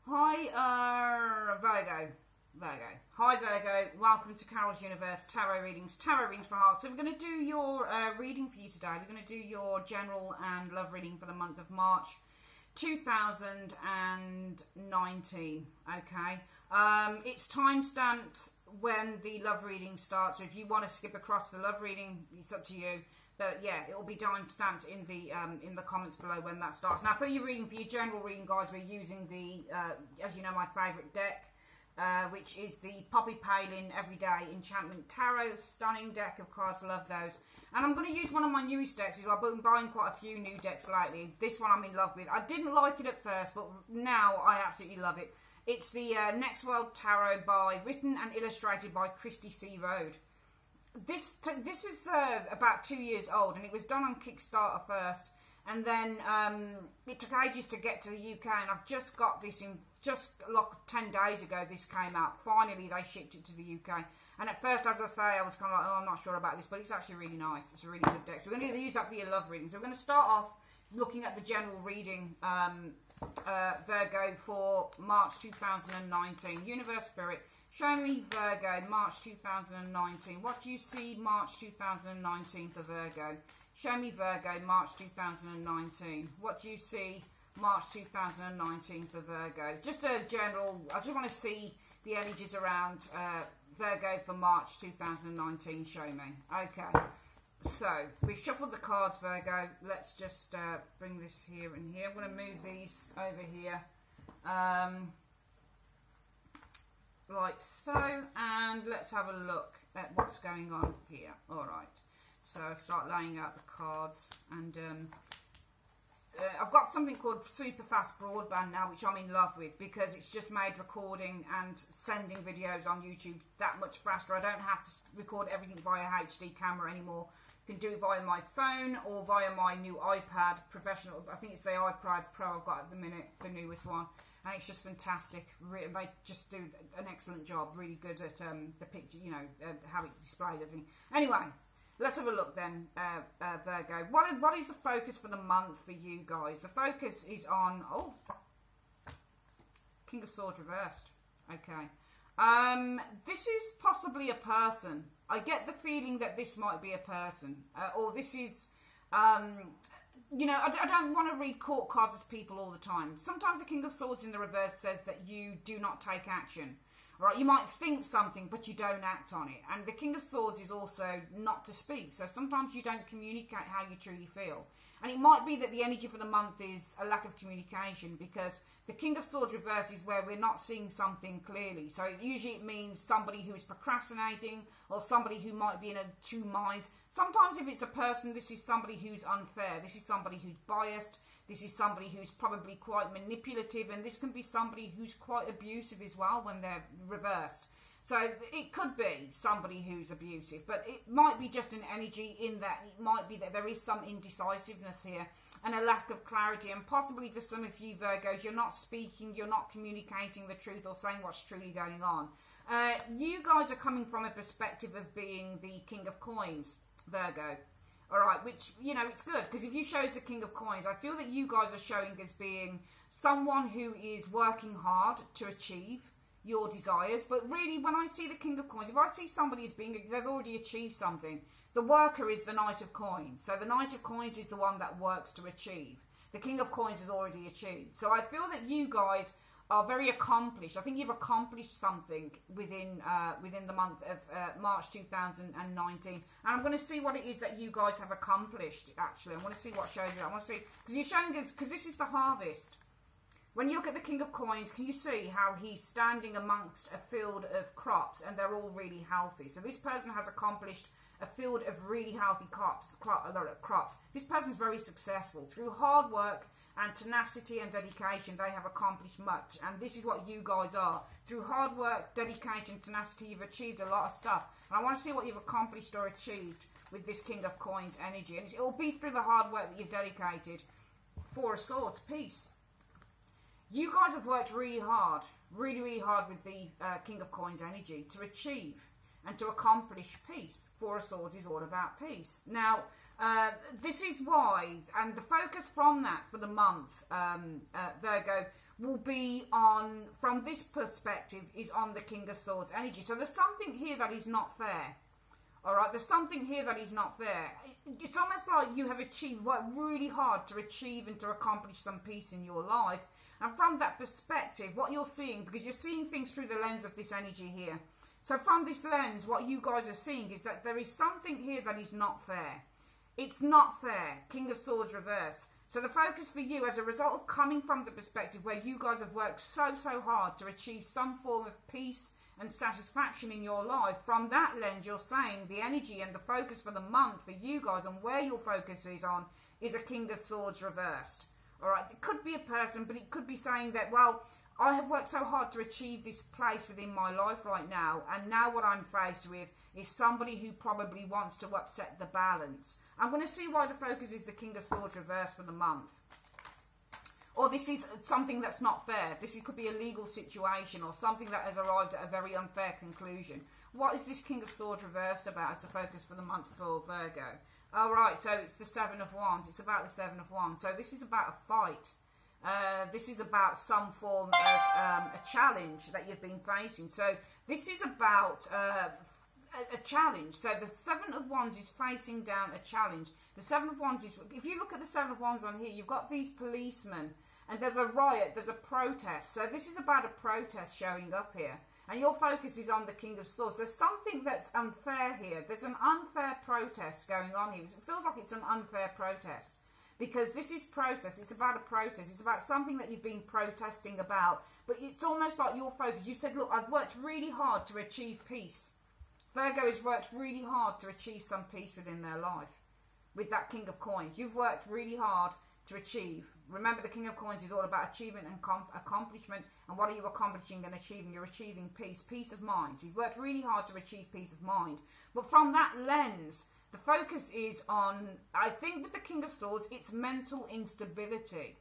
Hi, Virgo. Hi, Virgo. Welcome to Carol's Universe Tarot Readings for Hearts. So we're going to do your reading for you today. We're going to do your general and love reading for the month of March 2019. Okay. It's time stamped when the love reading starts. So if you want to skip across the love reading, it's up to you. But yeah, it will be time stamped in the comments below when that starts. Now, for your reading, for your general reading, guys, we're using the, as you know, my favourite deck, which is the Poppy Palin Everyday Enchantment Tarot. Stunning deck of cards, love those. And I'm going to use one of my newest decks. I've been buying quite a few new decks lately. This one I'm in love with. I didn't like it at first, but now I absolutely love it. It's the Next World Tarot written and illustrated by Christy C. Rode. This is about 2 years old, and it was done on Kickstarter first, and then it took ages to get to the UK, and I've just got this in just like 10 days ago. This came out. Finally, they shipped it to the UK, and at first, as I say, I was kind of like, oh, I'm not sure about this, but it's actually really nice. It's a really good deck. So we're going to use that for your love reading. So we're going to start off looking at the general reading, Virgo, for March 2019. Universe Spirit, show me, Virgo, March 2019. What do you see March 2019 for Virgo? Show me, Virgo, March 2019. What do you see March 2019 for Virgo? Just a general, I just want to see the energies around Virgo for March 2019. Show me. Okay. So, we've shuffled the cards, Virgo. Let's just bring this here and here. I'm going to move these over here. Like so, and let's have a look at what's going on here. Alright, so I start laying out the cards, and I've got something called super fast broadband now, which I'm in love with, because it's just made recording and sending videos on YouTube that much faster. I don't have to record everything via HD camera anymore. I can do it via my phone or via my new iPad professional. I think it's the iPad Pro I've got at the minute, the newest one. And it's just fantastic. They just do an excellent job. Really good at the picture, you know, how it displays everything. Anyway, let's have a look then, Virgo. What is the focus for the month for you guys? The focus is on, King of Swords reversed. Okay. This is possibly a person. I get the feeling that this might be a person. Or this is... you know, I don't want to read court cards to people all the time. Sometimes the King of Swords in the reverse says that you do not take action. All right, you might think something, but you don't act on it. And the King of Swords is also not to speak. So sometimes you don't communicate how you truly feel. And it might be that the energy for the month is a lack of communication, because the King of Swords reverse is where we're not seeing something clearly. So usually it means somebody who is procrastinating, or somebody who might be in two minds. Sometimes if it's a person, this is somebody who's unfair. This is somebody who's biased. This is somebody who's probably quite manipulative. And this can be somebody who's quite abusive as well when they're reversed. So it could be somebody who's abusive, but it might be just an energy in that it might be that there is some indecisiveness here and a lack of clarity. And possibly for some of you Virgos, you're not speaking, you're not communicating the truth or saying what's truly going on. You guys are coming from a perspective of being the King of Coins, Virgo. All right, which, you know, it's good, because if you show us the King of Coins, I feel that you guys are showing as being someone who is working hard to achieve your desires. But really, when I see the King of Coins, if I see somebody as being, they've already achieved something. The worker is the Knight of Coins. So the Knight of Coins is the one that works to achieve. The King of Coins has already achieved. So I feel that you guys are very accomplished. I think you've accomplished something within the month of March 2019. And I'm going to see what it is that you guys have accomplished, actually. I want to see what shows you. I want to see, because you're showing us, because this is the harvest. When you look at the King of Coins, can you see how he's standing amongst a field of crops, and they're all really healthy? So this person has accomplished a field of really healthy crops. This person's very successful. Through hard work and tenacity and dedication, they have accomplished much. And this is what you guys are. Through hard work, dedication, tenacity, you've achieved a lot of stuff. And I want to see what you've accomplished or achieved with this King of Coins energy. And it will be through the hard work that you've dedicated. Four of Swords, peace. You guys have worked really hard with the King of Coins energy to achieve and to accomplish peace. Four of Swords is all about peace. Now, this is why, and the focus from that for the month, Virgo, will be on, from this perspective, is on the King of Swords energy. So there's something here that is not fair. Alright, there's something here that is not fair. It's almost like you have worked really hard to achieve and to accomplish some peace in your life. And from that perspective, what you're seeing, because you're seeing things through the lens of this energy here. So from this lens, what you guys are seeing is that there is something here that is not fair. It's not fair. King of Swords reverse. So the focus for you, as a result of coming from the perspective where you guys have worked so hard to achieve some form of peace and satisfaction in your life, from that lens you're saying the energy and the focus for the month for you guys and where your focus is on is a King of Swords reversed. Alright, it could be a person, but it could be saying that, well, I have worked so hard to achieve this place within my life right now, and now what I'm faced with is somebody who probably wants to upset the balance. I'm going to see why the focus is the King of Swords reversed for the month. Or this is something that's not fair. This could be a legal situation or something that has arrived at a very unfair conclusion. What is this King of Swords reversed about as the focus for the month for Virgo? Oh, right, so it's the Seven of Wands. It's about the Seven of Wands. So this is about a fight. This is about some form of a challenge that you've been facing. So this is about a challenge. So the Seven of Wands is facing down a challenge. The Seven of Wands is, if you look at the Seven of Wands on here, you've got these policemen and there's a riot, there's a protest. So this is about a protest showing up here. And your focus is on the King of Swords. There's something that's unfair here. There's an unfair protest going on here. It feels like it's an unfair protest. Because this is protest. It's about a protest. It's about something that you've been protesting about. But it's almost like your focus. You said, look, I've worked really hard to achieve peace. Virgo has worked really hard to achieve some peace within their life. With that King of Coins. You've worked really hard to achieve. Remember, the King of Coins is all about achievement and accomplishment. And what are you accomplishing and achieving? You're achieving peace. Peace of mind. You've worked really hard to achieve peace of mind. But from that lens, the focus is on, I think with the King of Swords, it's mental instability.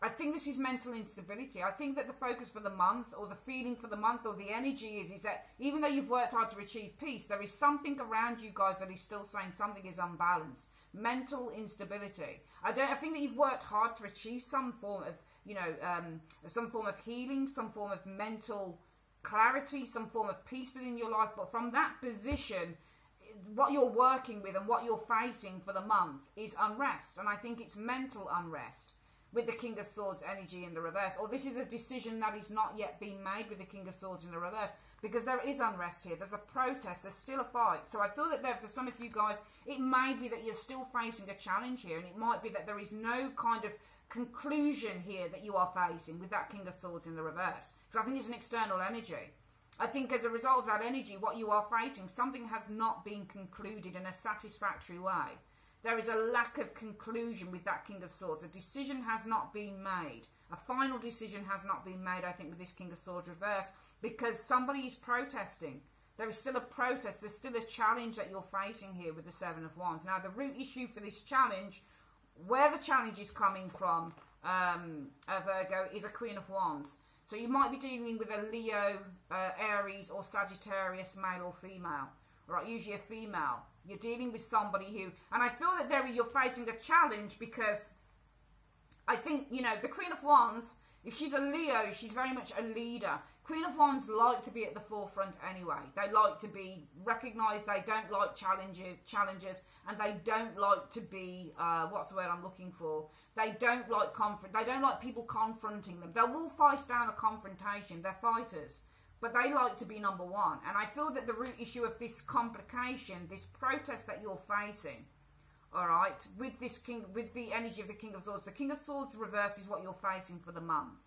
I think this is mental instability. I think that the focus for the month, or the feeling for the month, or the energy is that even though you've worked hard to achieve peace, there is something around you guys that is still saying something is unbalanced. Mental instability. I think that you've worked hard to achieve some form of, some form of healing, some form of mental clarity, some form of peace within your life. But from that position, what you're working with and what you're facing for the month is unrest. And I think it's mental unrest with the King of Swords energy in the reverse. Or this is a decision that is not yet being made with the King of Swords in the reverse. Because there is unrest here. There's a protest. There's still a fight. So I feel that for some of you guys, it may be that you're still facing a challenge here. And it might be that there is no kind of conclusion here that you are facing with that King of Swords in the reverse. Because I think it's an external energy. I think as a result of that energy, what you are facing, something has not been concluded in a satisfactory way. There is a lack of conclusion with that King of Swords. A decision has not been made. A final decision has not been made, I think, with this King of Swords reverse, because somebody is protesting. There is still a protest. There's still a challenge that you're facing here with the Seven of Wands. Now, the root issue for this challenge, where the challenge is coming from, Virgo, is a Queen of Wands. So you might be dealing with a Leo, Aries, or Sagittarius, male or female. Right, usually a female. You're dealing with somebody who, and I feel that you're facing a challenge because I think, the Queen of Wands, if she's a Leo, she's very much a leader. Queen of Wands like to be at the forefront anyway. They like to be recognised. They don't like challenges, and they don't like to be, what's the word I'm looking for? They don't like They don't like people confronting them. They will face down a confrontation. They're fighters. But they like to be number one. And I feel that the root issue of this complication, this protest that you're facing, all right, with the energy of the King of Swords. The King of Swords reverse is what you're facing for the month.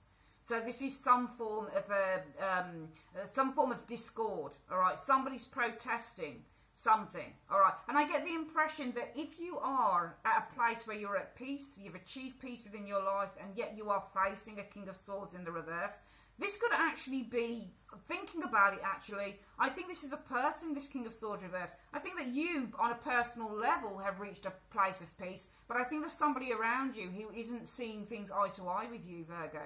So this is some form of discord, all right. Somebody's protesting something, all right. And I get the impression that if you are at a place where you're at peace, you've achieved peace within your life, and yet you are facing a King of Swords in the reverse, this could actually be, thinking about it actually, I think this is a person, this King of Swords reverse. I think that you, on a personal level, have reached a place of peace, but I think there's somebody around you who isn't seeing things eye to eye with you, Virgo.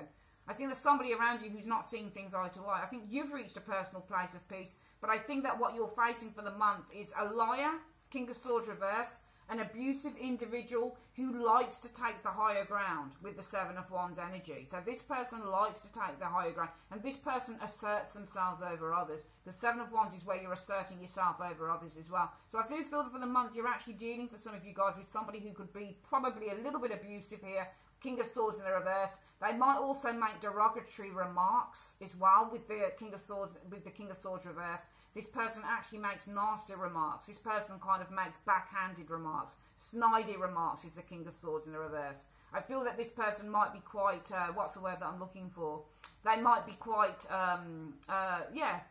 I think there's somebody around you who's not seeing things eye to eye. I think you've reached a personal place of peace, but I think that what you're facing for the month is a liar, King of Swords reverse, an abusive individual who likes to take the higher ground with the Seven of Wands energy. So this person likes to take the higher ground, and this person asserts themselves over others. The Seven of Wands is where you're asserting yourself over others as well. So I do feel that for the month you're actually dealing, for some of you guys, with somebody who could be probably a little bit abusive here. King of Swords in the reverse. They might also make derogatory remarks as well with the King of Swords, reverse. This person actually makes nasty remarks. This person kind of makes backhanded remarks. Snidey remarks is the King of Swords in the reverse. I feel that this person might be quite, what's the word that I'm looking for? They might be quite,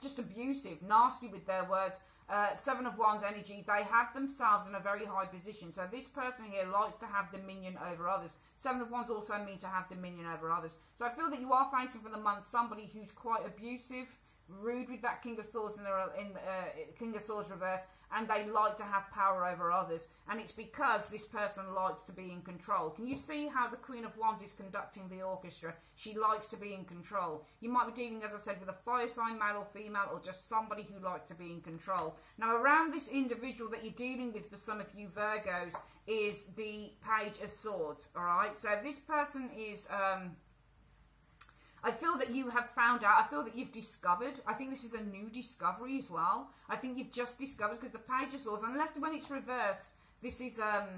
just abusive, nasty with their words. Seven of Wands energy, they have themselves in a very high position. So this person here likes to have dominion over others. Seven of Wands also mean to have dominion over others. So I feel that you are facing for the month somebody who's quite abusive, rude with that King of Swords King of Swords reverse, and they like to have power over others, and it's because this person likes to be in control. Can you see how the Queen of Wands is conducting the orchestra? She likes to be in control. You might be dealing, as I said, with a fire sign, male or female, or just somebody who likes to be in control. Now around this individual that you're dealing with, for some of you Virgos, is the Page of Swords. All right, so this person is I feel that you have found out, I feel that you've discovered, I think this is a new discovery as well. I think you've just discovered, because the Page of Swords, unless when it's reversed, this is a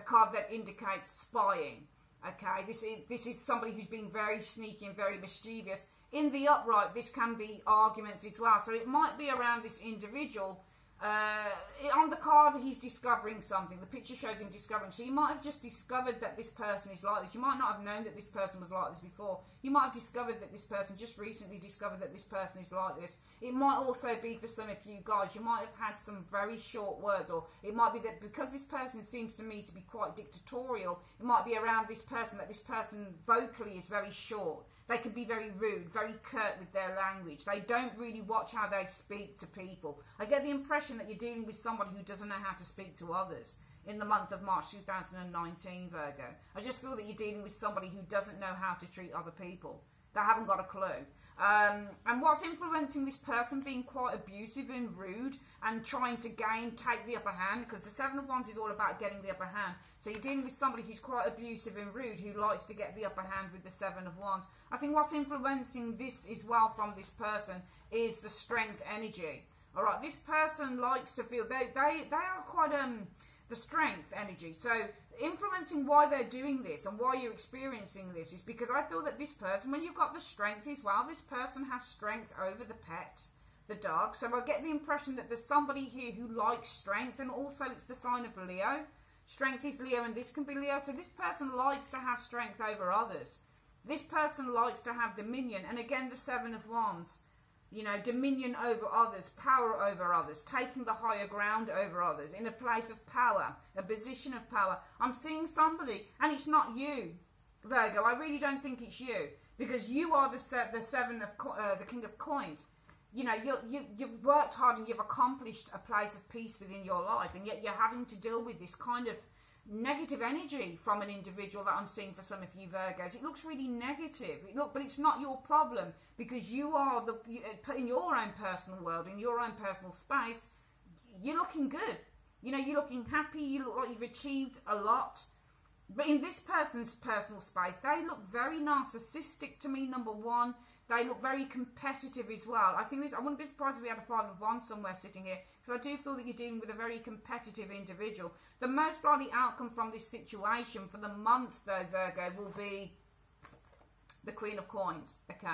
card that indicates spying. Okay, this is somebody who's being very sneaky and very mischievous. In the upright, this can be arguments as well. So it might be around this individual. On the card, he's discovering something. The picture shows him discovering. So you might have just discovered that this person is like this. You might not have known that this person was like this before. You might have discovered that this person just recently discovered that this person is like this. It might also be for some of you guys, you might have had some very short words, or it might be that because this person seems to me to be quite dictatorial, it might be around this person that this person vocally is very short. They can be very rude, very curt with their language. They don't really watch how they speak to people. I get the impression that you're dealing with somebody who doesn't know how to speak to others in the month of March 2019, Virgo. I just feel that you're dealing with somebody who doesn't know how to treat other people. They haven't got a clue. And what's influencing this person being quite abusive and rude and trying to take the upper hand, because the Seven of Wands is all about getting the upper hand. So you're dealing with somebody who's quite abusive and rude, who likes to get the upper hand with the Seven of Wands. I think what's influencing this as well from this person is the strength energy. All right, this person likes to feel, they are quite the strength energy. So influencing why they're doing this and why you're experiencing this is because I feel that this person, when you've got the strength as well, this person has strength over the pet, the dog. So I get the impression that there's somebody here who likes strength, and also it's the sign of Leo. Strength is Leo and this can be Leo. So this person likes to have strength over others. This person likes to have dominion. And again, the Seven of Wands. You know, dominion over others, power over others, taking the higher ground over others, in a place of power, a position of power. I'm seeing somebody, and it's not you, Virgo. I really don't think it's you, because you are the King of Coins. You know, you've worked hard and you've accomplished a place of peace within your life, and yet you're having to deal with this kind of negative energy from an individual that I'm seeing for some of you Virgos. It looks really negative. But it's not your problem, because you are in your own personal world, in your own personal space. You're looking good. You know, you're looking happy. You look like you've achieved a lot. But in this person's personal space, they look very narcissistic to me. Number one, they look very competitive as well. I wouldn't be surprised if we had a Five of Wands somewhere sitting here, because I do feel that you're dealing with a very competitive individual. The most likely outcome from this situation for the month, though, Virgo, will be the Queen of Coins. Okay.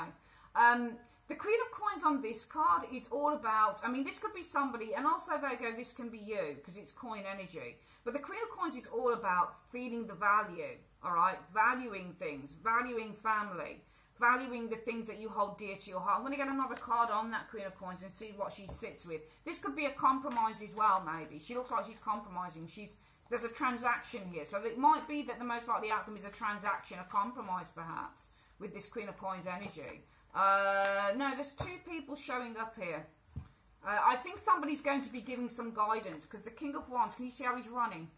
The Queen of Coins on this card is all about, I mean, this could be somebody, and also, Virgo, this can be you, because it's coin energy. But the Queen of Coins is all about feeling the value, all right? Valuing things, valuing family, valuing the things that you hold dear to your heart. I'm going to get another card on that Queen of Coins and see what she sits with. This could be a compromise as well, maybe. She looks like she's compromising. There's a transaction here. So it might be that the most likely outcome is a transaction, a compromise perhaps, with this Queen of Coins energy. No, there's two people showing up here. I think somebody's going to be giving some guidance, because the King of Wands, can you see how he's running?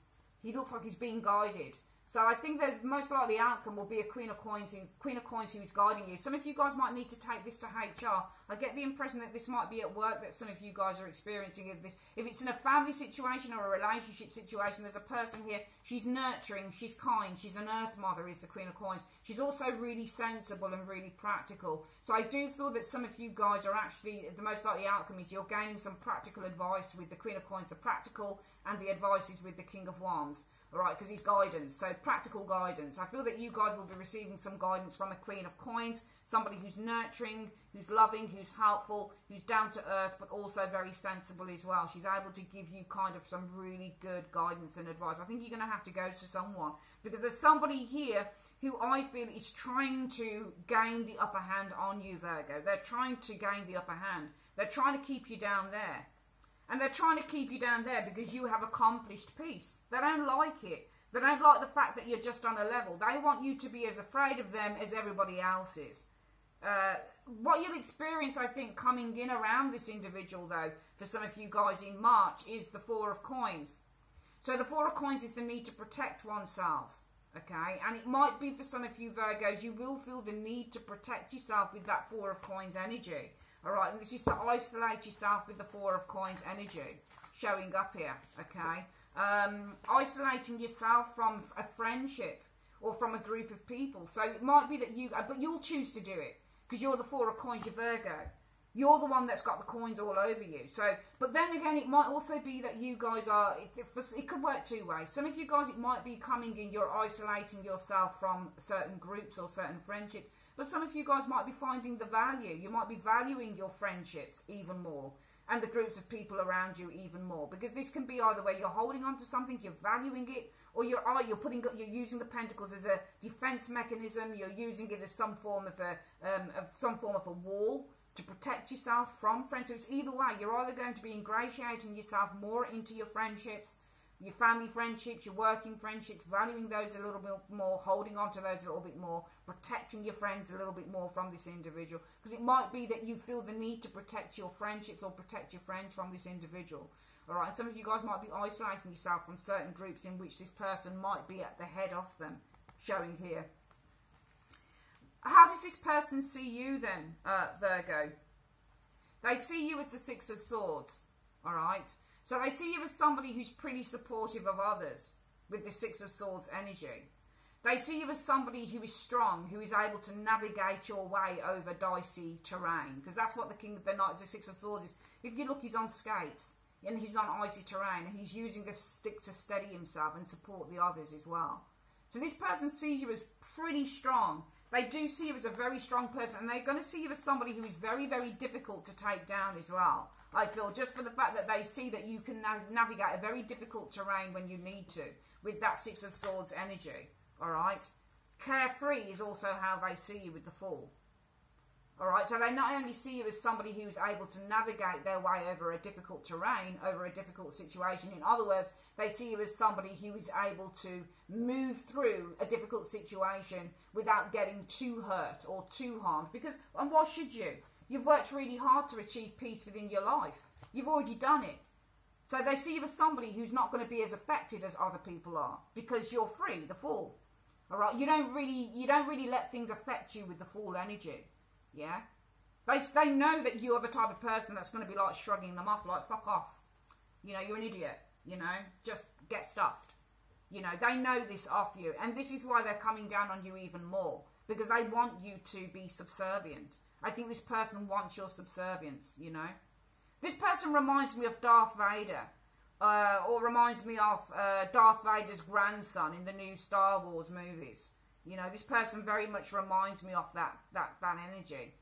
He looks like he's being guided. So I think there's most likely outcome will be a Queen of Coins who is guiding you. Some of you guys might need to take this to HR. I get the impression that this might be at work that some of you guys are experiencing this. If it's in a family situation or a relationship situation, there's a person here. She's nurturing, she's kind, she's an earth mother, is the Queen of Coins. She's also really sensible and really practical. So I do feel that some of you guys are actually, the most likely outcome is you're gaining some practical advice with the Queen of Coins, the practical, and the advice is with the King of Wands. Alright, because he's guidance, so practical guidance. I feel that you guys will be receiving some guidance from a Queen of Coins, somebody who's nurturing, who's loving, who's helpful, who's down to earth, but also very sensible as well. She's able to give you kind of some really good guidance and advice. I think you're going to have to go to someone, because there's somebody here who I feel is trying to gain the upper hand on you, Virgo. They're trying to gain the upper hand. They're trying to keep you down there. And they're trying to keep you down there because you have accomplished peace. They don't like it. They don't like the fact that you're just on a level. They want you to be as afraid of them as everybody else is. What you'll experience, I think, coming in around this individual, though, for some of you guys in March, is the Four of Coins. So the Four of Coins is the need to protect oneself. Okay? And it might be for some of you Virgos, you will feel the need to protect yourself with that Four of Coins energy. Alright, and this is to isolate yourself with the Four of Coins energy showing up here, okay? Isolating yourself from a friendship or from a group of people. So it might be that you, but you'll choose to do it because you're the Four of Coins, you're Virgo. You're the one that's got the coins all over you. So, but then again, it might also be that you guys are, it could work two ways. Some of you guys, it might be coming in, you're isolating yourself from certain groups or certain friendships. But some of you guys might be finding the value. You might be valuing your friendships even more and the groups of people around you even more. Because this can be either way. You're holding on to something, you're valuing it, or you're using the Pentacles as a defense mechanism. You're using it as some form of a wall to protect yourself from friends. So it's either way. You're either going to be ingratiating yourself more into your friendships, your family friendships, your working friendships, valuing those a little bit more, holding on to those a little bit more, protecting your friends a little bit more from this individual. Because it might be that you feel the need to protect your friendships or protect your friends from this individual. Alright, and some of you guys might be isolating yourself from certain groups in which this person might be at the head of them, showing here. How does this person see you then, Virgo? They see you as the Six of Swords, alright? So they see you as somebody who's pretty supportive of others with the Six of Swords energy. They see you as somebody who is strong, who is able to navigate your way over dicey terrain. Because that's what the Six of Swords is. If you look, he's on skates and he's on icy terrain and he's using a stick to steady himself and support the others as well. So this person sees you as pretty strong. They do see you as a very strong person, and they're going to see you as somebody who is very, very difficult to take down as well. I feel, just for the fact that they see that you can navigate a very difficult terrain when you need to, with that Six of Swords energy, alright? Carefree is also how they see you with the Fool. Alright, so they not only see you as somebody who's able to navigate their way over a difficult terrain, over a difficult situation. In other words, they see you as somebody who is able to move through a difficult situation without getting too hurt or too harmed. Because, and why should you? You've worked really hard to achieve peace within your life. You've already done it. So they see you as somebody who's not going to be as affected as other people are because you're free, the Fool. All right, you don't really let things affect you with the Fool energy. Yeah, they know that you're the type of person that's going to be like shrugging them off, like fuck off. You know, you're an idiot. You know, just get stuffed. You know, they know this of you, and this is why they're coming down on you even more, because they want you to be subservient. I think this person wants your subservience, you know. This person reminds me of Darth Vader, or reminds me of Darth Vader's grandson in the new Star Wars movies. You know, this person very much reminds me of that energy.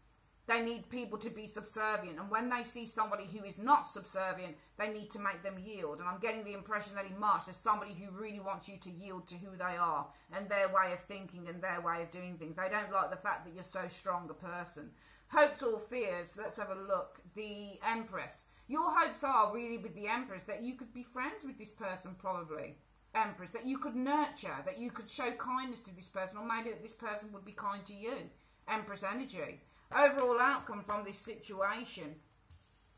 They need people to be subservient, and when they see somebody who is not subservient, they need to make them yield. And I'm getting the impression that in March there's somebody who really wants you to yield to who they are and their way of thinking and their way of doing things. They don't like the fact that you're so strong a person. Hopes or fears? Let's have a look. The Empress. Your hopes are really with the Empress that you could be friends with this person, probably. Empress, that you could nurture, that you could show kindness to this person, or maybe that this person would be kind to you. Empress energy. Overall outcome from this situation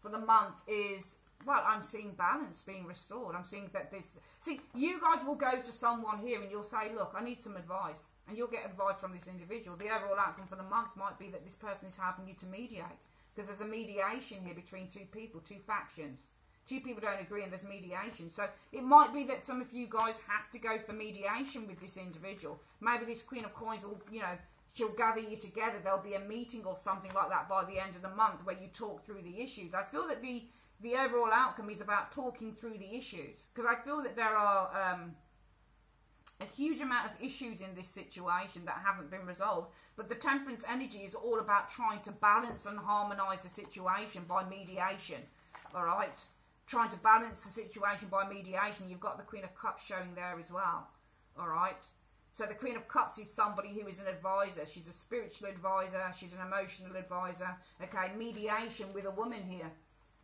for the month is well, I'm seeing balance being restored. I'm seeing that this... See, you guys will go to someone here and you'll say, look, I need some advice. And you'll get advice from this individual. The overall outcome for the month might be that this person is helping you to mediate. Because there's a mediation here between two people, two factions. Two people don't agree and there's mediation. So it might be that some of you guys have to go for mediation with this individual. Maybe this Queen of Coins will, you know, she'll gather you together. There'll be a meeting or something like that by the end of the month where you talk through the issues. I feel that the overall outcome is about talking through the issues. Because I feel that there are a huge amount of issues in this situation that haven't been resolved. But the Temperance energy is all about trying to balance and harmonise the situation by mediation. Alright? Trying to balance the situation by mediation. You've got the Queen of Cups showing there as well. Alright? So the Queen of Cups is somebody who is an advisor. She's a spiritual advisor. She's an emotional advisor. Okay, mediation with a woman here.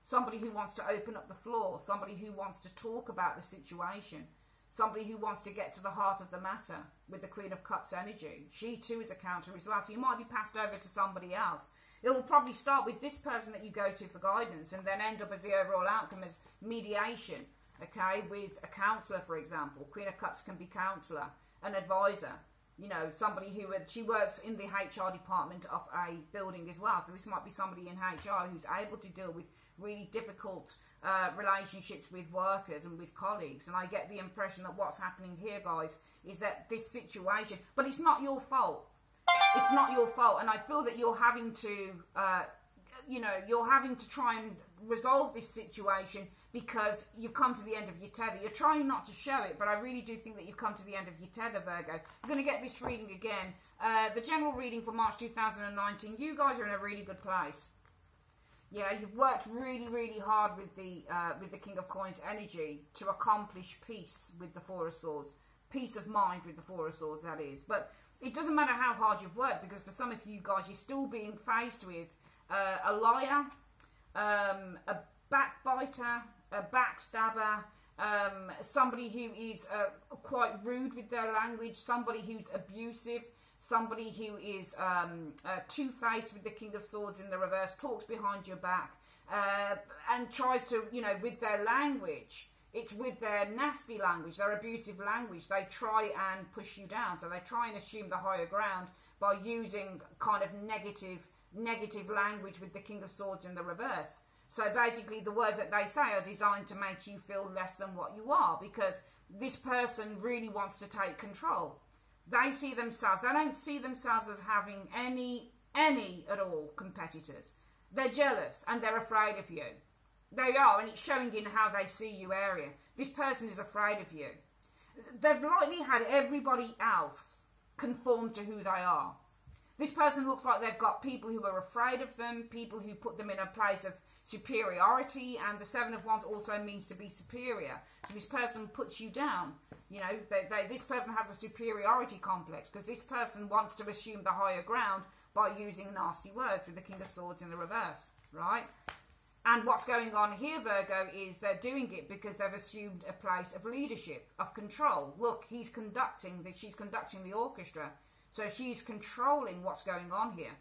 Somebody who wants to open up the floor. Somebody who wants to talk about the situation. Somebody who wants to get to the heart of the matter with the Queen of Cups energy. She too is a counter as well. So you might be passed over to somebody else. It will probably start with this person that you go to for guidance and then end up as the overall outcome as mediation. Okay, with a counsellor, for example. Queen of Cups can be counsellor, an advisor. You know, somebody who, she works in the HR department of a building as well. So this might be somebody in HR who's able to deal with really difficult relationships with workers and with colleagues. And I get the impression that what's happening here, guys, is that this situation, but it's not your fault. It's not your fault. And I feel that you're having to, you know, you're having to try and resolve this situation because you've come to the end of your tether. You're trying not to show it, but I really do think that you've come to the end of your tether, Virgo. I'm going to get this reading again. The general reading for March 2019. You guys are in a really good place. Yeah, you've worked really, really hard with the King of Coins energy to accomplish peace with the Four of Swords. Peace of mind with the Four of Swords, that is. But it doesn't matter how hard you've worked, because for some of you guys, you're still being faced with a liar, a backbiter, a backstabber, somebody who is quite rude with their language, somebody who's abusive, somebody who is two-faced with the King of Swords in the reverse, talks behind your back, and tries to, you know, with their language, it's with their nasty language, their abusive language, they try and push you down. So they try and assume the higher ground by using kind of negative language with the King of Swords in the reverse. So basically the words that they say are designed to make you feel less than what you are, because this person really wants to take control. They see themselves, they don't see themselves as having any at all competitors. They're jealous and they're afraid of you. They are, and it's showing in how they see you area. This person is afraid of you. They've likely had everybody else conform to who they are. This person looks like they've got people who are afraid of them, people who put them in a place of superiority, and the Seven of Wands also means to be superior. So this person puts you down. You know, this person has a superiority complex because this person wants to assume the higher ground by using nasty words with the King of Swords in the reverse, right? And what's going on here, Virgo, is they're doing it because they've assumed a place of leadership, of control. Look, she's conducting the orchestra. So she's controlling what's going on here,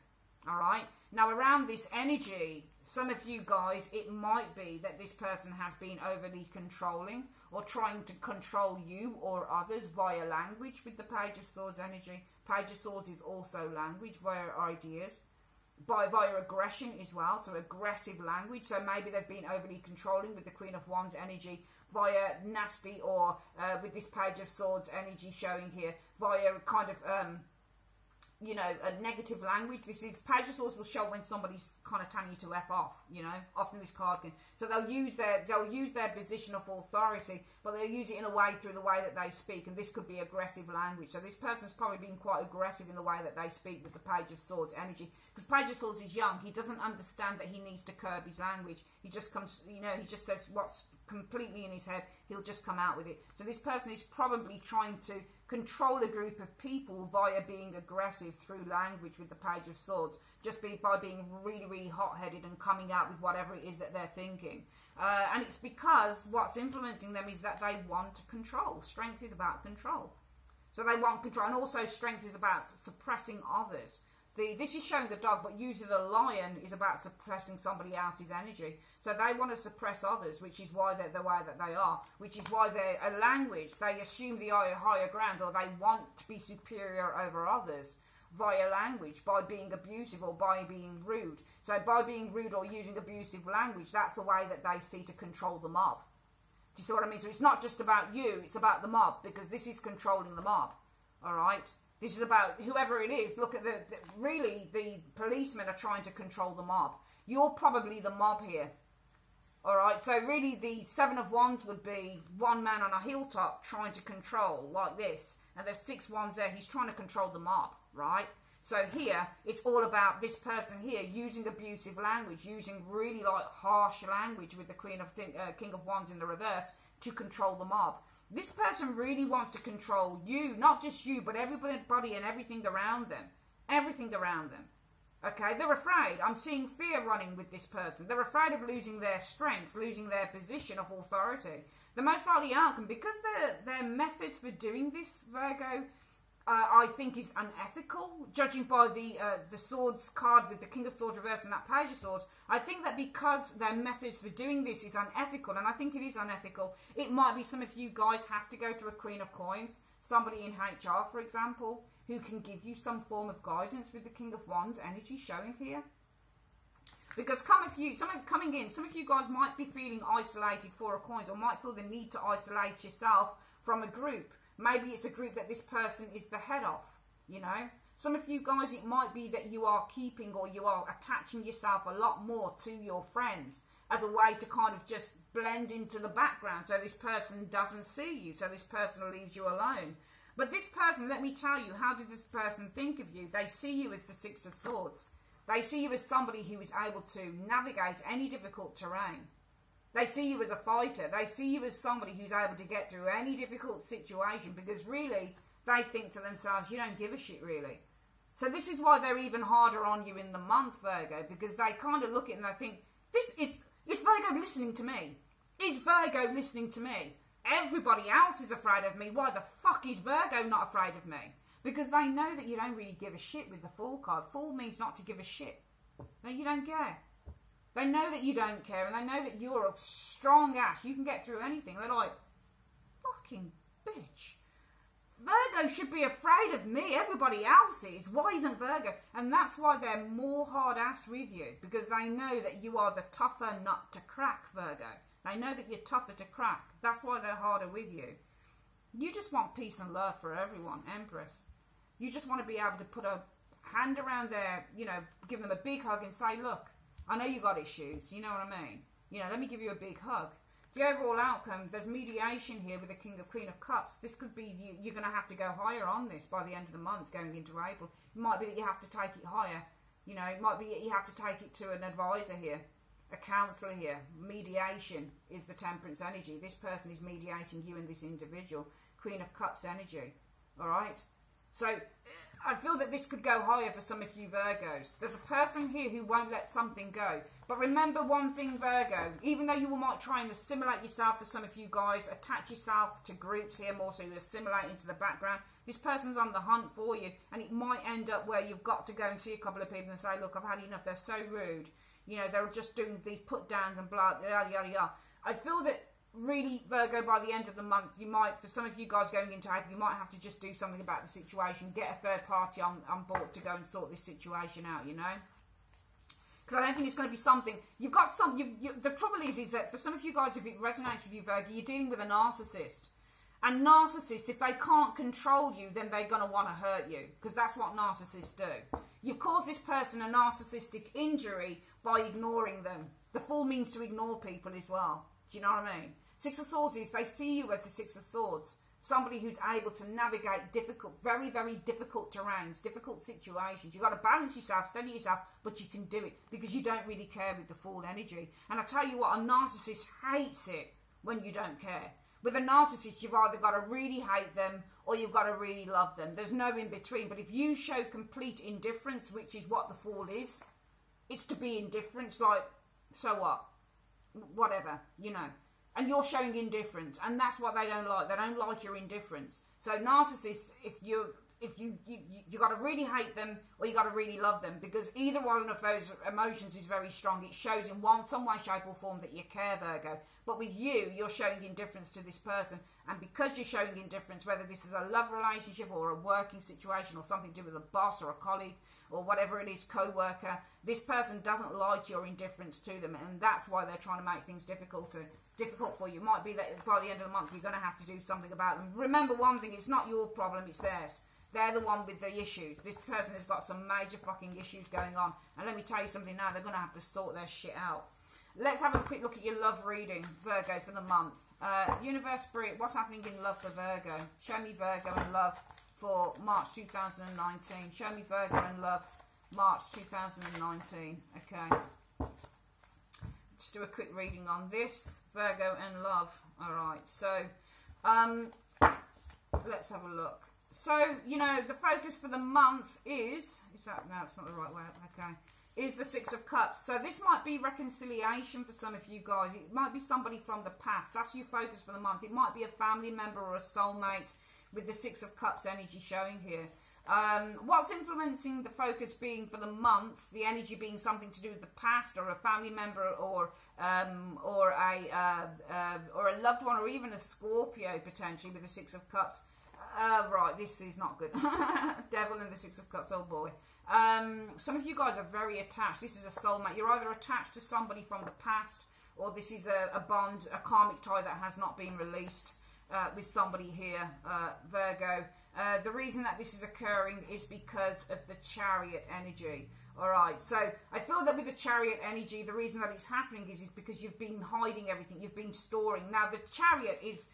all right? Now, around this energy, some of you guys, it might be that this person has been overly controlling or trying to control you or others via language with the Page of Swords energy. Page of Swords is also language via ideas. Via aggression as well, so aggressive language. So maybe they've been overly controlling with the Queen of Wands energy via nasty, or with this Page of Swords energy showing here via kind of you know, a negative language. This is, Page of Swords will show when somebody's kind of telling you to F off, you know, often this card can. So they'll use their position of authority, but they'll use it in a way through the way that they speak, and this could be aggressive language. So this person's probably been quite aggressive in the way that they speak with the Page of Swords energy, because Page of Swords is young. He doesn't understand that he needs to curb his language. He just comes, you know, he just says what's completely in his head. He'll just come out with it. So this person is probably trying to control a group of people via being aggressive through language with the Page of Swords, just by being really, really hot-headed and coming out with whatever it is that they're thinking. And it's because what's influencing them is that they want control. Strength is about control. So they want control, and also strength is about suppressing others. This is showing the dog, but usually the lion is about suppressing somebody else's energy. So they want to suppress others, which is why they're the way that they are, which is why they're a language. They assume the higher ground, or they want to be superior over others via language, by being abusive or by being rude. So by being rude or using abusive language, that's the way that they see to control the mob. Do you see what I mean? So it's not just about you, it's about the mob, because this is controlling the mob. All right? This is about whoever it is. Look at really, the policemen are trying to control the mob. You're probably the mob here. All right? So really, the Seven of Wands would be one man on a hilltop trying to control, like this. And there's 6 wands there. He's trying to control the mob, right? So here, it's all about this person here using abusive language, using really like harsh language with the King of Wands in the reverse to control the mob. This person really wants to control you, not just you, but everybody and everything around them. Everything around them. Okay, they're afraid. I'm seeing fear running with this person. They're afraid of losing their strength, losing their position of authority. The most likely outcome, because their methods for doing this, Virgo, I think is unethical, judging by the Swords card with the King of Swords reverse and that Page of Swords. I think that because their methods for doing this is unethical, and I think it is unethical, it might be some of you guys have to go to a Queen of Coins, somebody in HR, for example, who can give you some form of guidance with the King of Wands energy showing here. Because some of you guys might be feeling isolated, 4 of Coins, or might feel the need to isolate yourself from a group. Maybe it's a group that this person is the head of, you know. Some of you guys, it might be that you are keeping or you are attaching yourself a lot more to your friends as a way to kind of just blend into the background so this person doesn't see you, so this person leaves you alone. But this person, let me tell you, how did this person think of you? They see you as the 6 of Swords. They see you as somebody who is able to navigate any difficult terrain. They see you as a fighter. They see you as somebody who's able to get through any difficult situation, because really, they think to themselves, you don't give a shit, really. So this is why they're even harder on you in the month, Virgo, because they kind of look at it and they think, is Virgo listening to me? Is Virgo listening to me? Everybody else is afraid of me. Why the fuck is Virgo not afraid of me? Because they know that you don't really give a shit with the Fool card. Fool means not to give a shit. No, you don't care. They know that you don't care, and they know that you're a strong ass. You can get through anything. They're like, fucking bitch. Virgo should be afraid of me. Everybody else is. Why isn't Virgo? And that's why they're more hard ass with you, because they know that you are the tougher nut to crack, Virgo. They know that you're tougher to crack. That's why they're harder with you. You just want peace and love for everyone, Empress. You just want to be able to put a hand around their, you know, give them a big hug and say, look, I know you got issues, you know what I mean? You know, let me give you a big hug. The overall outcome, there's mediation here with the Queen of Cups. This could be, you're going to have to go higher on this by the end of the month, going into April. It might be that you have to take it higher. You know, it might be that you have to take it to an advisor here, a counsellor here. Mediation is the Temperance energy. This person is mediating you and this individual. Queen of Cups energy. All right? So I feel that this could go higher for some of you Virgos. There's a person here who won't let something go. But remember one thing, Virgo. Even though you might try and assimilate yourself, for some of you guys, attach yourself to groups here more so you assimilate into the background. This person's on the hunt for you. And it might end up where you've got to go and see a couple of people and say, look, I've had enough. They're so rude. You know, they're just doing these put downs and blah, yada, yada, yada. I feel that really, Virgo, by the end of the month, you might, for some of you guys going into April, you might have to just do something about the situation, get a third party on board to go and sort this situation out, you know? Because I don't think it's going to be something, you've got some, the trouble is that for some of you guys, if it resonates with you, Virgo, you're dealing with a narcissist. And narcissists, if they can't control you, then they're going to want to hurt you, because that's what narcissists do. You've caused this person a narcissistic injury by ignoring them. The Fool means to ignore people as well. Do you know what I mean? 6 of Swords is, they see you as the 6 of Swords. Somebody who's able to navigate difficult, very, very difficult terrains, difficult situations. You've got to balance yourself, steady yourself, but you can do it because you don't really care with the Fool energy. And I tell you what, a narcissist hates it when you don't care. With a narcissist, you've either got to really hate them or you've got to really love them. There's no in between. But if you show complete indifference, which is what the Fool is, it's to be indifference, like, so what? Whatever, you know. And you're showing indifference, and that's what they don't like. They don't like your indifference. So narcissists, if if you got to really hate them or you got to really love them, because either one of those emotions is very strong. It shows in some way, shape or form that you care, Virgo. But with you, you're showing indifference to this person. And because you're showing indifference, whether this is a love relationship or a working situation or something to do with a boss or a colleague or whatever it is, co-worker, this person doesn't like your indifference to them. And that's why they're trying to make things difficult for you. It might be that by the end of the month, you're going to have to do something about them. Remember one thing, it's not your problem, it's theirs. They're the one with the issues. This person has got some major fucking issues going on. And let me tell you something now, they're going to have to sort their shit out. Let's have a quick look at your love reading, Virgo, for the month. Universe, Spirit, what's happening in love for Virgo? Show me Virgo in love for March 2019. Show me Virgo in love, March 2019. Okay. Just do a quick reading on this. Virgo and love. Alright, so let's have a look. So, you know, the focus for the month is that, no, it's not the right way, okay, is the Six of Cups. So this might be reconciliation for some of you guys. It might be somebody from the past. That's your focus for the month. It might be a family member or a soulmate with the Six of Cups energy showing here. What's influencing the focus being for the month, the energy being something to do with the past or a family member or a loved one, or even a Scorpio potentially with the Six of Cups. Right, this is not good. Devil and the Six of Cups, oh boy. Some of you guys are very attached. This is a soulmate. You're either attached to somebody from the past, or this is a bond, a karmic tie that has not been released with somebody here, Virgo. The reason that this is occurring is because of the Chariot energy. Alright, so I feel that with the Chariot energy, the reason that it's happening is because you've been hiding everything, you've been storing. Now, the Chariot is,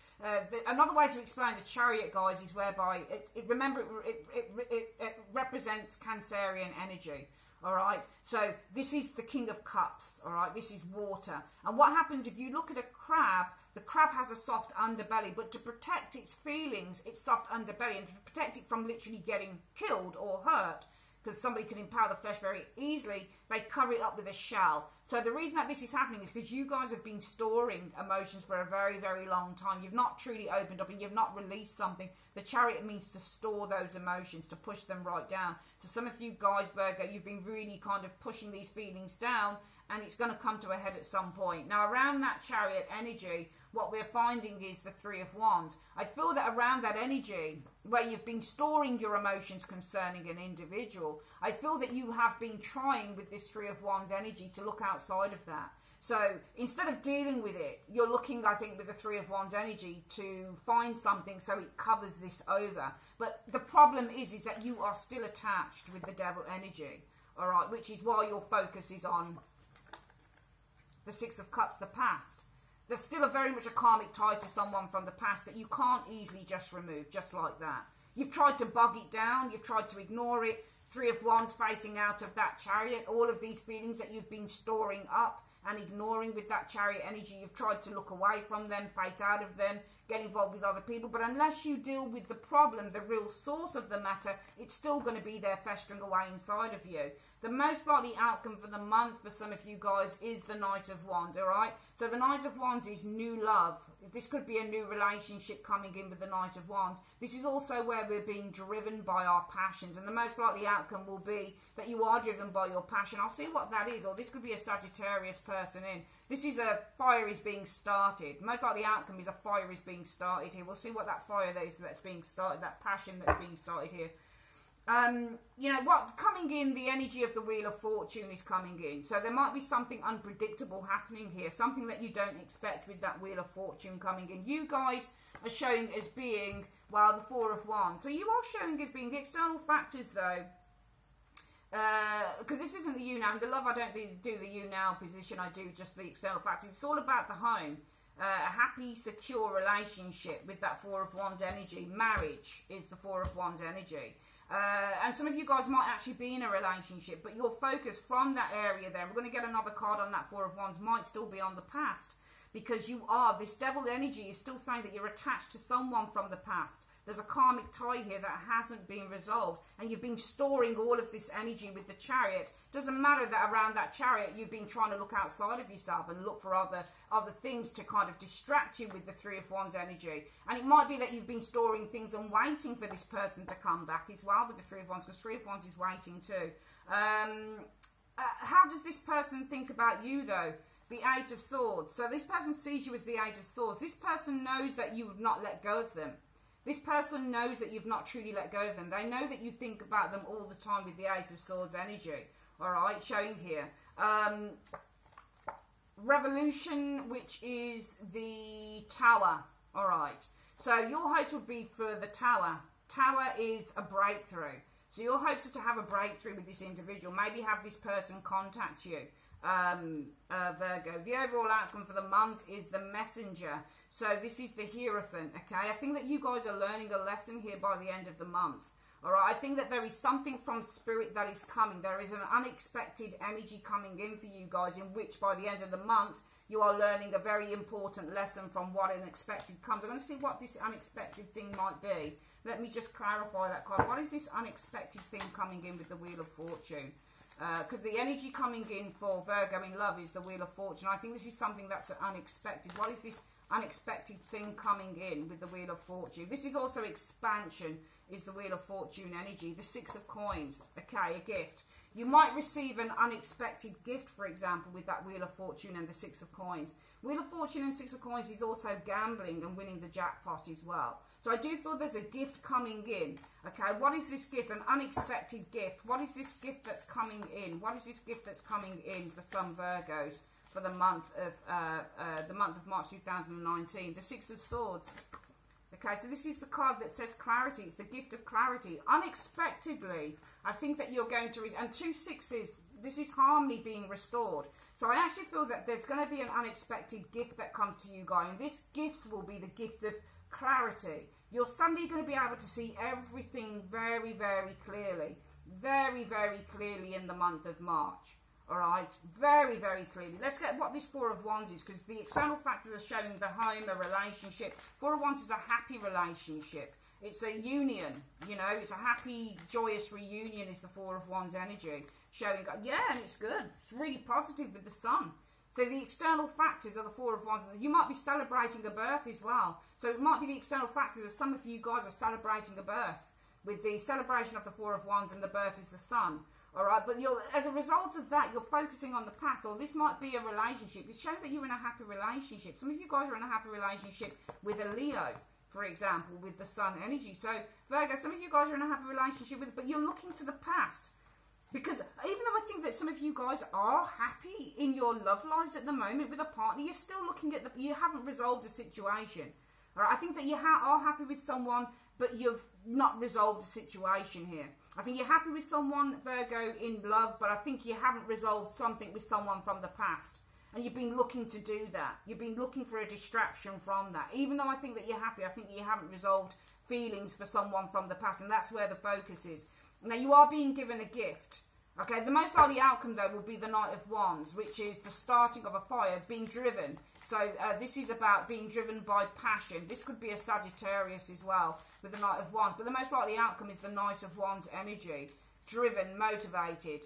another way to explain the Chariot, guys, is whereby, remember, it represents Cancerian energy. Alright, so this is the King of Cups, alright, this is water. And what happens if you look at a crab, the crab has a soft underbelly, but to protect its feelings, its soft underbelly, and to protect it from literally getting killed or hurt, because somebody can impale the flesh very easily, they cover it up with a shell. So the reason that this is happening is because you guys have been storing emotions for a very, very long time. You've not truly opened up and you've not released something. The Chariot means to store those emotions, to push them right down. So some of you guys, Virgo, you've been really kind of pushing these feelings down, and it's going to come to a head at some point. Now, around that Chariot energy, what we're finding is the Three of Wands. I feel that around that energy, where you've been storing your emotions concerning an individual, I feel that you have been trying with this Three of Wands energy to look outside of that. So instead of dealing with it, you're looking, I think, with the Three of Wands energy to find something so it covers this over. But the problem is that you are still attached with the Devil energy, all right, which is why your focus is on the Six of Cups, the past. There's still very much a karmic tie to someone from the past that you can't easily just remove, just like that. You've tried to bog it down, you've tried to ignore it. Three of Wands facing out of that Chariot, all of these feelings that you've been storing up and ignoring with that Chariot energy, you've tried to look away from them, face out of them, get involved with other people. But unless you deal with the problem, the real source of the matter, it's still going to be there festering away inside of you. The most likely outcome for the month for some of you guys is the Knight of Wands, all right? So the Knight of Wands is new love. This could be a new relationship coming in with the Knight of Wands. This is also where we're being driven by our passions, and the most likely outcome will be that you are driven by your passion. I'll see what that is, or this could be a Sagittarius person in. This is a fire is being started. Most likely outcome is a fire is being started here. We'll see what that fire is that's being started, that passion that's being started here. You know, what's coming in, the energy of the Wheel of Fortune is coming in. So there might be something unpredictable happening here, something that you don't expect with that Wheel of Fortune coming in. You guys are showing as being, well, the Four of Wands. So you are showing as being the external factors, though, because this isn't the you now. In the love, I don't do the you now position. I do just the external factors. It's all about the home. A happy, secure relationship with that Four of Wands energy. Marriage is the Four of Wands energy. And some of you guys might actually be in a relationship, but your focus from that area there, we're going to get another card on that Four of Wands, might still be on the past, because you are, this Devil energy is still saying that you're attached to someone from the past. There's a karmic tie here that hasn't been resolved, and you've been storing all of this energy with the Chariot. Doesn't matter that around that Chariot you've been trying to look outside of yourself and look for other things to kind of distract you with the Three of Wands energy. And it might be that you've been storing things and waiting for this person to come back as well with the Three of Wands, because Three of Wands is waiting too. How does this person think about you though? The Eight of Swords. So this person sees you as the Eight of Swords. This person knows that you have not let go of them. This person knows that you've not truly let go of them. They know that you think about them all the time with the Eight of Swords energy. Alright, showing here. Revolution, which is the Tower. Alright. So your hopes would be for the Tower. Tower is a breakthrough. So your hopes are to have a breakthrough with this individual. Maybe have this person contact you. Virgo. The overall outcome for the month is the Messenger. So this is the Hierophant, okay? I think that you guys are learning a lesson here by the end of the month. Alright, I think that there is something from Spirit that is coming. There is an unexpected energy coming in for you guys, in which by the end of the month, you are learning a very important lesson from what unexpected comes. I'm going to see what this unexpected thing might be. Let me just clarify that card. What is this unexpected thing coming in with the Wheel of Fortune? Because the energy coming in for Virgo in love is the Wheel of Fortune. I think this is something that's unexpected. What is this unexpected thing coming in with the Wheel of Fortune? This is also expansion, is the Wheel of Fortune energy. The Six of Coins, okay, a gift. You might receive an unexpected gift, for example, with that Wheel of Fortune and the Six of Coins. Wheel of Fortune and Six of Coins is also gambling and winning the jackpot as well. So I do feel there's a gift coming in. Okay, what is this gift? An unexpected gift. What is this gift that's coming in? What is this gift that's coming in for some Virgos for the month of March 2019? The Six of Swords. Okay, so this is the card that says clarity. It's the gift of clarity. Unexpectedly, I think that you're going to... And two sixes, this is harmony being restored. So I actually feel that there's going to be an unexpected gift that comes to you guys. And this gift will be the gift of clarity. You're suddenly going to be able to see everything very, very clearly. Very, very clearly in the month of March. Alright, very, very clearly. Let's get what this Four of Wands is, because the external factors are showing the home, a relationship. Four of Wands is a happy relationship. It's a union, you know, it's a happy, joyous reunion is the Four of Wands energy. Showing, yeah, and it's good. It's really positive with the Sun. So the external factors are the Four of Wands. You might be celebrating a birth as well. So it might be the external factors as some of you guys are celebrating a birth. With the celebration of the Four of Wands and the birth is the Sun. Alright, but as a result of that, you're focusing on the past, or this might be a relationship. It's showing that you're in a happy relationship. Some of you guys are in a happy relationship with a Leo, for example, with the Sun energy. So, Virgo, some of you guys are in a happy relationship with, but you're looking to the past. Because even though I think that some of you guys are happy in your love lives at the moment with a partner, you're still looking at you haven't resolved a situation. Alright, I think that you are happy with someone, but you've not resolved a situation here. I think you're happy with someone, Virgo, in love, but I think you haven't resolved something with someone from the past. And you've been looking to do that. You've been looking for a distraction from that. Even though I think that you're happy, I think you haven't resolved feelings for someone from the past. And that's where the focus is. Now, you are being given a gift. Okay, the most likely outcome, though, will be the Knight of Wands, which is the starting of a fire, being driven. So this is about being driven by passion. This could be a Sagittarius as well with the Knight of Wands. But the most likely outcome is the Knight of Wands energy. Driven, motivated.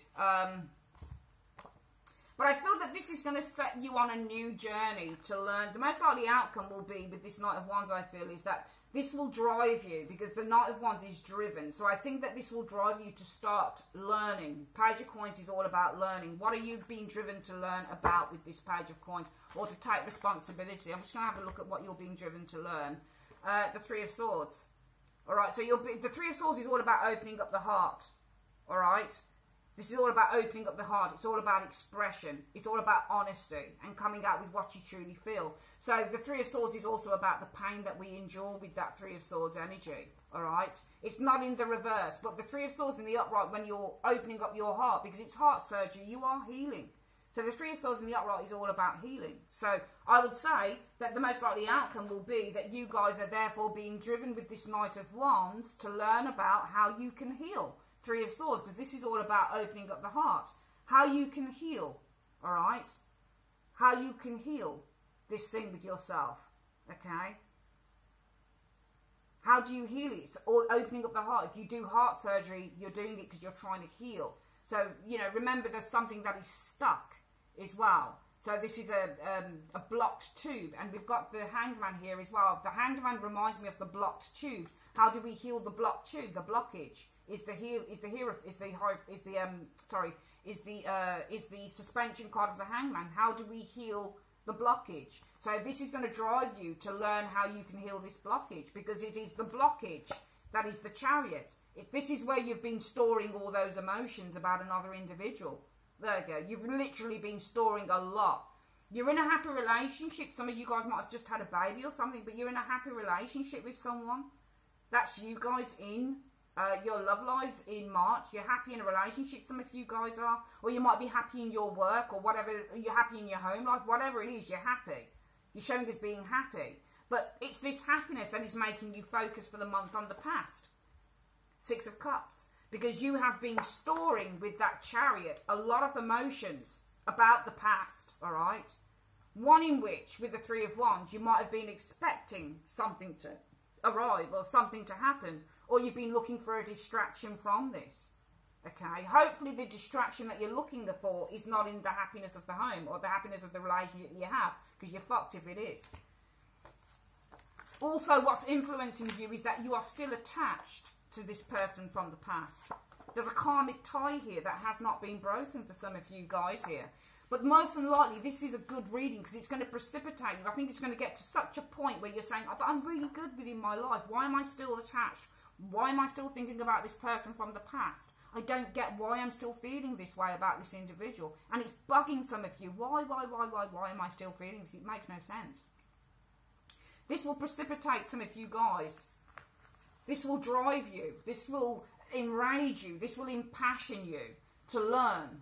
But I feel that this is going to set you on a new journey to learn. The most likely outcome will be with this Knight of Wands, I feel, is that this will drive you, because the Knight of Wands is driven. So I think that this will drive you to start learning. Page of Coins is all about learning. What are you being driven to learn about with this Page of Coins? Or to take responsibility? I'm just going to have a look at what you're being driven to learn. The Three of Swords. Alright, so the Three of Swords is all about opening up the heart. Alright? This is all about opening up the heart. It's all about expression. It's all about honesty and coming out with what you truly feel. So the Three of Swords is also about the pain that we endure with that Three of Swords energy. Alright? It's not in the reverse. But the Three of Swords in the upright, when you're opening up your heart, because it's heart surgery, you are healing. So the Three of Swords in the upright is all about healing. So I would say that the most likely outcome will be that you guys are therefore being driven with this Knight of Wands to learn about how you can heal. Three of Swords, because this is all about opening up the heart. How you can heal, alright? How you can heal this thing with yourself, okay? How do you heal it? Or opening up the heart. If you do heart surgery, you're doing it because you're trying to heal. So, you know, remember there's something that is stuck as well. So this is a blocked tube, and we've got the Hangman here as well. The Hangman reminds me of the blocked tube. How do we heal the blocked tube? The blockage is the suspension card of the Hangman. How do we heal the blockage? So this is going to drive you to learn how you can heal this blockage, because it is the blockage that is the Chariot. This is where you've been storing all those emotions about another individual. There you go. You've literally been storing a lot. You're in a happy relationship. Some of you guys might have just had a baby or something, but you're in a happy relationship with someone. That's you guys in your love lives in March. You're happy in a relationship, some of you guys are. Or you might be happy in your work or whatever. You're happy in your home life. Whatever it is, you're happy. You're showing us being happy. But it's this happiness that is making you focus for the month on the past. 6 of Cups. Because you have been storing with that Chariot a lot of emotions about the past, all right? One in which, with the 3 of Wands, you might have been expecting something to arrive or something to happen, or you've been looking for a distraction from this, okay? Hopefully the distraction that you're looking for is not in the happiness of the home or the happiness of the relationship you have, because you're fucked if it is. Also, what's influencing you is that you are still attached to this person from the past. There's a karmic tie here that has not been broken for some of you guys here. But most than likely, this is a good reading because it's going to precipitate you. I think it's going to get to such a point where you're saying, but I'm really good within my life. Why am I still attached? Why am I still thinking about this person from the past? I don't get why I'm still feeling this way about this individual. And it's bugging some of you. Why am I still feeling this? It makes no sense. This will precipitate some of you guys. This will drive you. This will enrage you. This will impassion you to learn.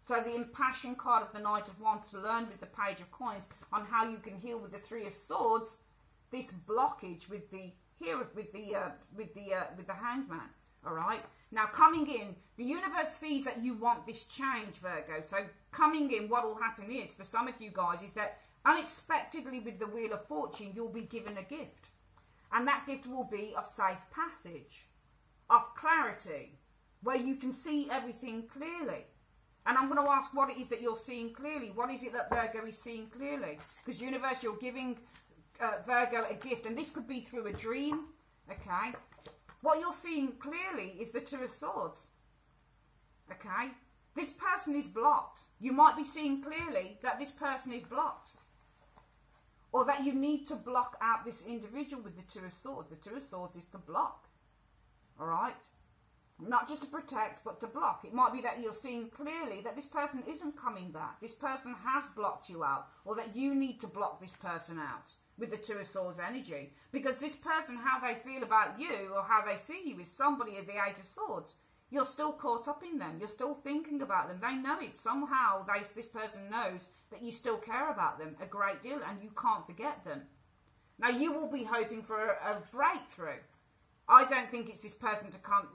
So the impassion card of the Knight of Wands, to learn with the Page of Coins on how you can heal with the 3 of Swords this blockage with the Hangman. All right. Now coming in, the universe sees that you want this change, Virgo. So coming in, what will happen is for some of you guys is that unexpectedly with the Wheel of Fortune, you'll be given a gift. And that gift will be of safe passage, of clarity, where you can see everything clearly. And I'm going to ask what it is that you're seeing clearly. What is it that Virgo is seeing clearly? Because universe, you're giving Virgo a gift. And this could be through a dream, okay? What you're seeing clearly is the 2 of Swords, okay? This person is blocked. You might be seeing clearly that this person is blocked. Or that you need to block out this individual with the 2 of Swords. The 2 of Swords is to block. Alright? Not just to protect, but to block. It might be that you're seeing clearly that this person isn't coming back. This person has blocked you out. Or that you need to block this person out with the 2 of Swords energy. Because this person, how they feel about you or how they see you is somebody of the 8 of Swords. You're still caught up in them. You're still thinking about them. They know it. Somehow this person knows that you still care about them a great deal and you can't forget them. Now you will be hoping for a breakthrough. I don't think it's this person to come,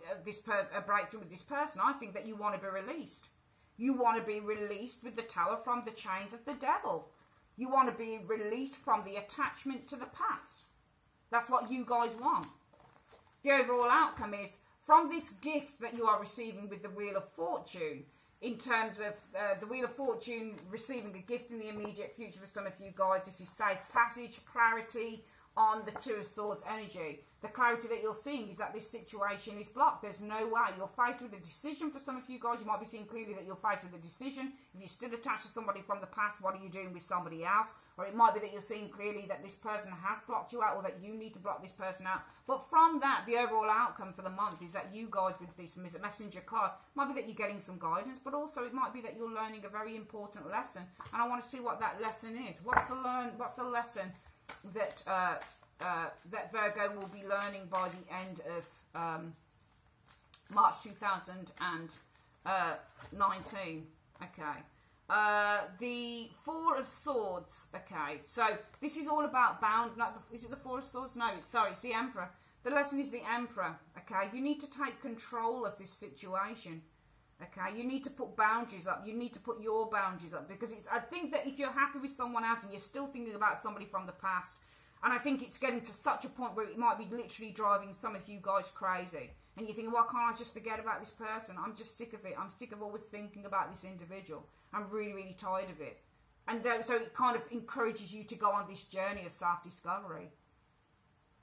a breakthrough with this person. I think that you want to be released. You want to be released with the Tower from the chains of the devil. You want to be released from the attachment to the past. That's what you guys want. The overall outcome is, from this gift that you are receiving with the Wheel of Fortune, in terms of the Wheel of Fortune receiving a gift in the immediate future for some of you guys, this is safe passage, clarity on the 2 of Swords energy. The clarity that you're seeing is that this situation is blocked. There's no way. You're faced with a decision for some of you guys. You might be seeing clearly that you're faced with a decision. If you're still attached to somebody from the past, what are you doing with somebody else? Or it might be that you're seeing clearly that this person has blocked you out or that you need to block this person out. But from that, the overall outcome for the month is that you guys with this messenger card, might be that you're getting some guidance, but also it might be that you're learning a very important lesson. And I want to see what that lesson is. What's the lesson that that Virgo will be learning by the end of March 2019. Okay. The 4 of Swords. Okay. So this is all about is it the 4 of Swords? No, it's the Emperor. The lesson is the Emperor. Okay. You need to take control of this situation. Okay. You need to put boundaries up. You need to put your boundaries up, because I think that if you're happy with someone else and you're still thinking about somebody from the past, And I think it's getting to such a point where it might be literally driving some of you guys crazy. And you think, why can't I just forget about this person? I'm just sick of it. I'm sick of always thinking about this individual. I'm really, really tired of it. And so it kind of encourages you to go on this journey of self-discovery.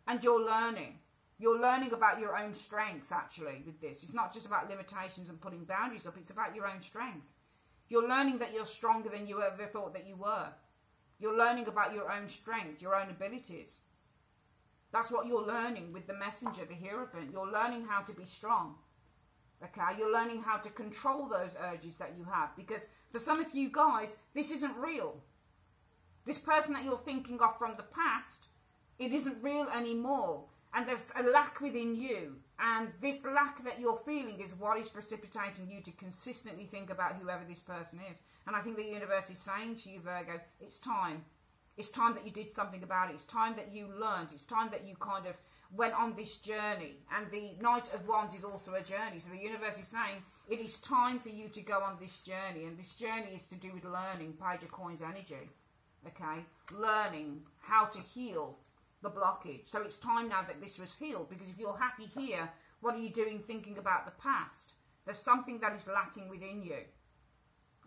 And you're learning. You're learning about your own strengths, actually, with this. It's not just about limitations and putting boundaries up. It's about your own strength. You're learning that you're stronger than you ever thought that you were. You're learning about your own strength, your own abilities. That's what you're learning with the messenger, the Hierophant. You're learning how to be strong. Okay? You're learning how to control those urges that you have. Because for some of you guys, this isn't real. This person that you're thinking of from the past, it isn't real anymore. And there's a lack within you. And this lack that you're feeling is what is precipitating you to consistently think about whoever this person is. And I think the universe is saying to you, Virgo, it's time. It's time that you did something about it. It's time that you learned. It's time that you kind of went on this journey. And the Knight of Wands is also a journey. So the universe is saying it is time for you to go on this journey. And this journey is to do with learning Page of Coins energy. Okay? Learning how to heal the blockage. So it's time now that this was healed, because if you're happy here, what are you doing thinking about the past? There's something that is lacking within you.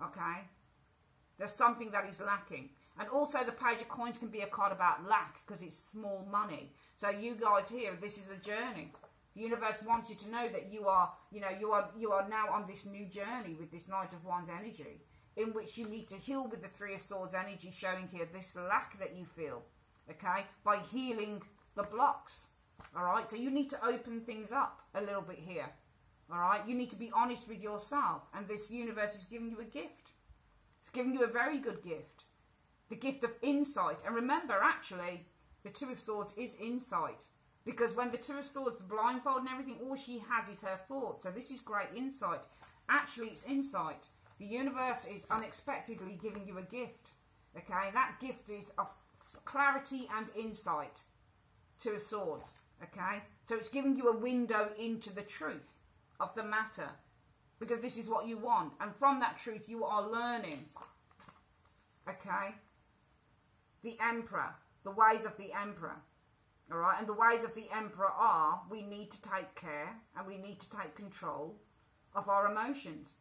Okay? There's something that is lacking. And also the Page of Coins can be a card about lack, because it's small money. So you guys here, this is a journey. The universe wants you to know that you are now on this new journey with this Knight of Wands energy, in which you need to heal with the Three of Swords energy, showing here this lack that you feel. Okay, by healing the blocks. All right, so you need to open things up a little bit here. All right, you need to be honest with yourself, and this universe is giving you a gift. It's giving you a very good gift, the gift of insight. And remember, actually, the Two of Swords is insight, because when the Two of Swords blindfold and everything, all she has is her thoughts. So this is great insight. Actually, it's insight. The universe is unexpectedly giving you a gift. Okay, that gift is of clarity and insight. Two of Swords. Okay, so it's giving you a window into the truth of the matter, because this is what you want, and from that truth you are learning. Okay, the Emperor, the ways of the Emperor. All right, and the ways of the Emperor are, we need to take care and we need to take control of our emotions.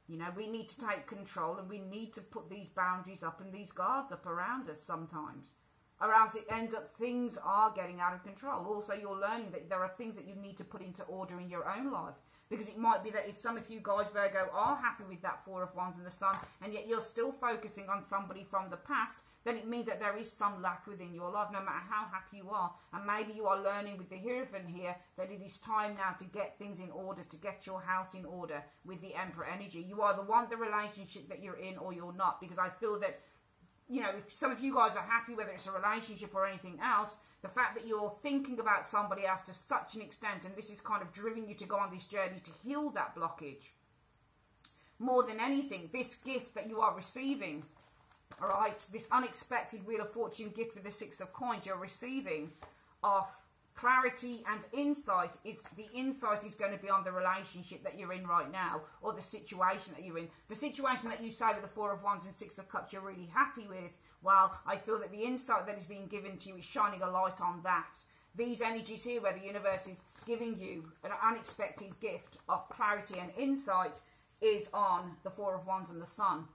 You know, we need to take control, and we need to put these boundaries up and these guards up around us sometimes, or else it ends up things are getting out of control. Also, you're learning that there are things that you need to put into order in your own life, because it might be that if some of you guys, Virgo, are happy with that Four of Wands and the Sun, and yet you're still focusing on somebody from the past, then it means that there is some lack within your life, no matter how happy you are. And maybe you are learning with the Hierophant here that it is time now to get things in order, to get your house in order with the Emperor energy. You either want the relationship that you're in or you're not, because I feel that, you know, if some of you guys are happy, whether it's a relationship or anything else, the fact that you're thinking about somebody else to such an extent, and this is kind of driving you to go on this journey to heal that blockage. More than anything, this gift that you are receiving, all right, this unexpected Wheel of Fortune gift with the Six of Coins you're receiving of clarity and insight, is the insight is going to be on the relationship that you're in right now, or the situation that you're in. The situation that you say with the Four of Wands and Six of Cups you're really happy with, well, I feel that the insight that is being given to you is shining a light on that. These energies here where the universe is giving you an unexpected gift of clarity and insight is on the Four of Wands and the Sun.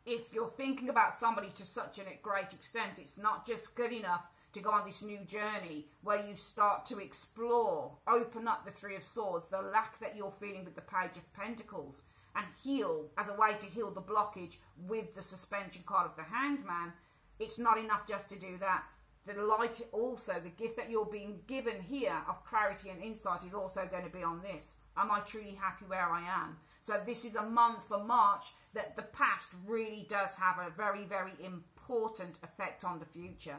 If you're thinking about somebody to such a great extent, it's not just good enough to go on this new journey where you start to explore, open up the Three of Swords, the lack that you're feeling with the Page of Pentacles, and heal as a way to heal the blockage with the suspension card of the Hanged Man. It's not enough just to do that. The light also, the gift that you're being given here of clarity and insight is also going to be on this. Am I truly happy where I am? So this is a month for March that the past really does have a very, very important effect on the future.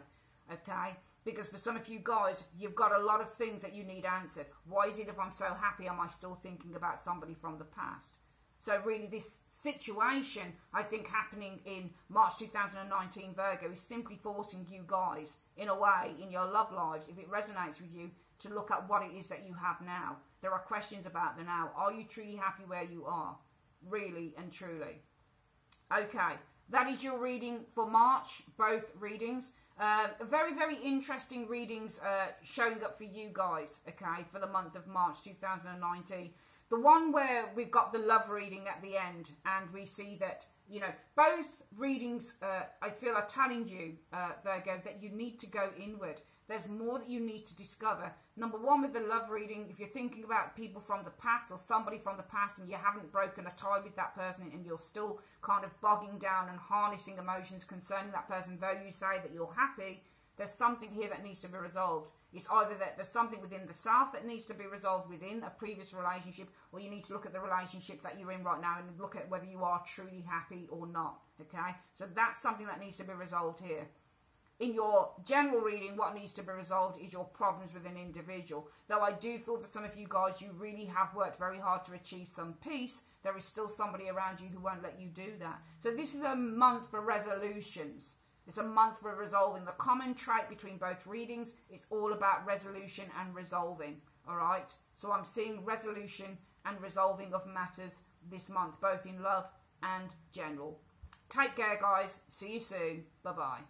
Okay? Because for some of you guys, you've got a lot of things that you need answered. Why is it if I'm so happy, am I still thinking about somebody from the past? So really this situation, I think, happening in March 2019, Virgo, is simply forcing you guys, in a way, in your love lives, if it resonates with you, to look at what it is that you have now. There are questions about the now. Are you truly happy where you are? Really and truly. Okay, that is your reading for March, both readings. Very, very interesting readings showing up for you guys, okay, for the month of March 2019. The one where we've got the love reading at the end, and we see that, you know, both readings, I feel, are telling you, Virgo, that you need to go inward. There's more that you need to discover. Number one, with the love reading, if you're thinking about people from the past or somebody from the past and you haven't broken a tie with that person and you're still kind of bogging down and harnessing emotions concerning that person, though you say that you're happy, there's something here that needs to be resolved. It's either that there's something within the self that needs to be resolved within a previous relationship, or you need to look at the relationship that you're in right now and look at whether you are truly happy or not, okay? So that's something that needs to be resolved here. In your general reading, what needs to be resolved is your problems with an individual. Though I do feel for some of you guys, you really have worked very hard to achieve some peace, there is still somebody around you who won't let you do that. So this is a month for resolutions. It's a month for resolving. The common trait between both readings is all about resolution and resolving. All right? So I'm seeing resolution and resolving of matters this month, both in love and general. Take care, guys. See you soon. Bye-bye.